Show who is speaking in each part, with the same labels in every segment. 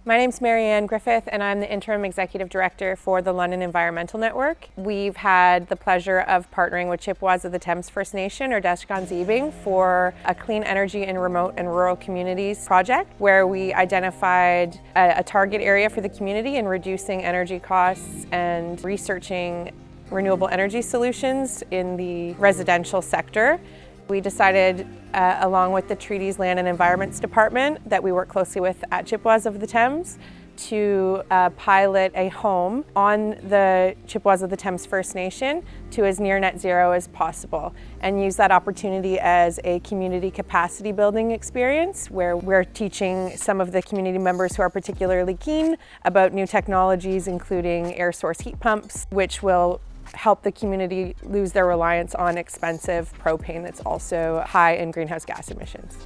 Speaker 1: My name's Marianne Griffith and I'm the Interim Executive Director for the London Environmental Network. We've had the pleasure of partnering with Chippewas of the Thames First Nation, or Deshkan Ziibiing, for a clean energy in remote and rural communities project where we identified a target area for the community in reducing energy costs and researching renewable energy solutions in the residential sector. We decided, along with the Treaties Land and Environments Department that we work closely with at Chippewas of the Thames, to pilot a home on the Chippewas of the Thames First Nation to as near net zero as possible, and use that opportunity as a community capacity building experience where we're teaching some of the community members who are particularly keen about new technologies, including air source heat pumps, which will help the community lose their reliance on expensive propane that's also high in greenhouse gas emissions.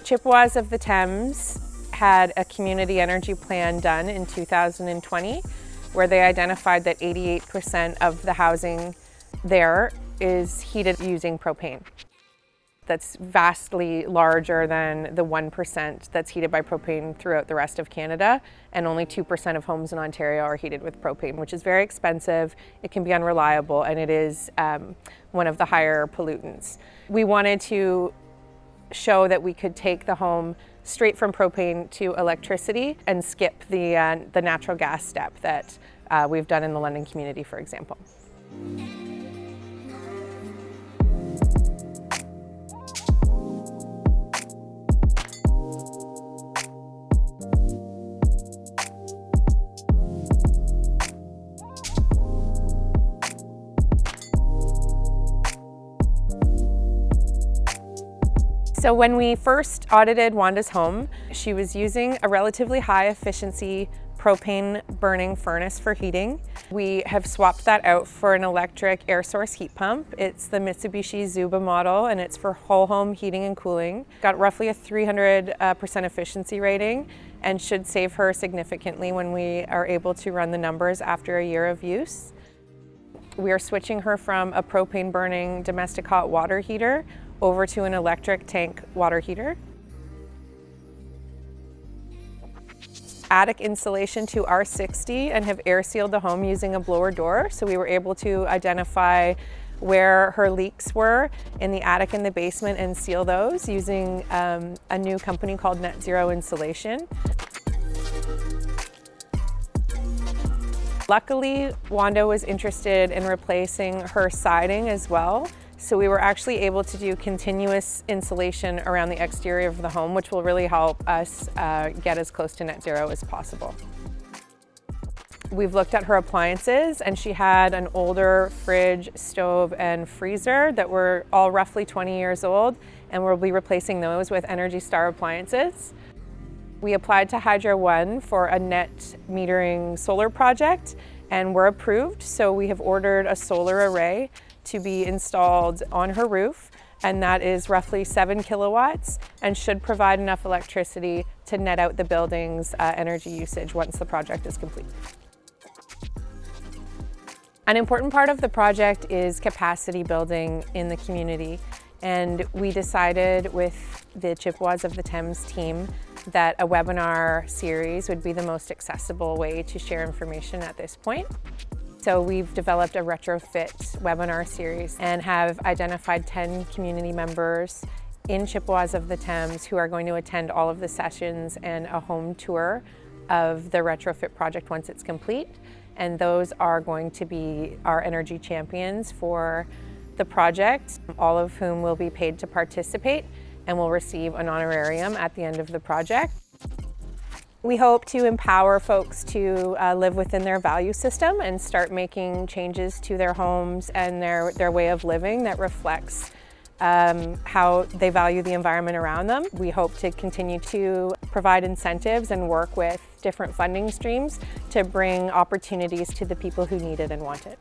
Speaker 1: Chippewas of the Thames had a community energy plan done in 2020 where they identified that 88% of the housing there is heated using propane. That's vastly larger than the 1% that's heated by propane throughout the rest of Canada, and only 2% of homes in Ontario are heated with propane, which is very expensive, it can be unreliable, and it is one of the higher pollutants. We wanted to show that we could take the home straight from propane to electricity and skip the natural gas step that we've done in the London community, for example. So when we first audited Wanda's home, she was using a relatively high efficiency propane burning furnace for heating. We have swapped that out for an electric air source heat pump. It's the Mitsubishi Ziibiing model, and it's for whole home heating and cooling. Got roughly a 300% efficiency rating and should save her significantly when we are able to run the numbers after a year of use. We are switching her from a propane burning domestic hot water heater over to an electric tank water heater. Attic insulation to R60 and have air sealed the home using a blower door. So we were able to identify where her leaks were in the attic and the basement and seal those using a new company called Net Zero Insulation. Luckily, Wanda was interested in replacing her siding as well. So we were actually able to do continuous insulation around the exterior of the home, which will really help us get as close to net zero as possible. We've looked at her appliances, and she had an older fridge, stove, and freezer that were all roughly 20 years old, and we'll be replacing those with Energy Star appliances. We applied to Hydro One for a net metering solar project, and we're approved, so we have ordered a solar array to be installed on her roof, and that is roughly 7 kilowatts and should provide enough electricity to net out the building's energy usage once the project is complete. An important part of the project is capacity building in the community, and we decided with the Chippewas of the Thames team that a webinar series would be the most accessible way to share information at this point. So we've developed a retrofit webinar series and have identified 10 community members in Chippewas of the Thames who are going to attend all of the sessions and a home tour of the retrofit project once it's complete. And those are going to be our energy champions for the project, all of whom will be paid to participate and will receive an honorarium at the end of the project. We hope to empower folks to live within their value system and start making changes to their homes and their way of living that reflects how they value the environment around them. We hope to continue to provide incentives and work with different funding streams to bring opportunities to the people who need it and want it.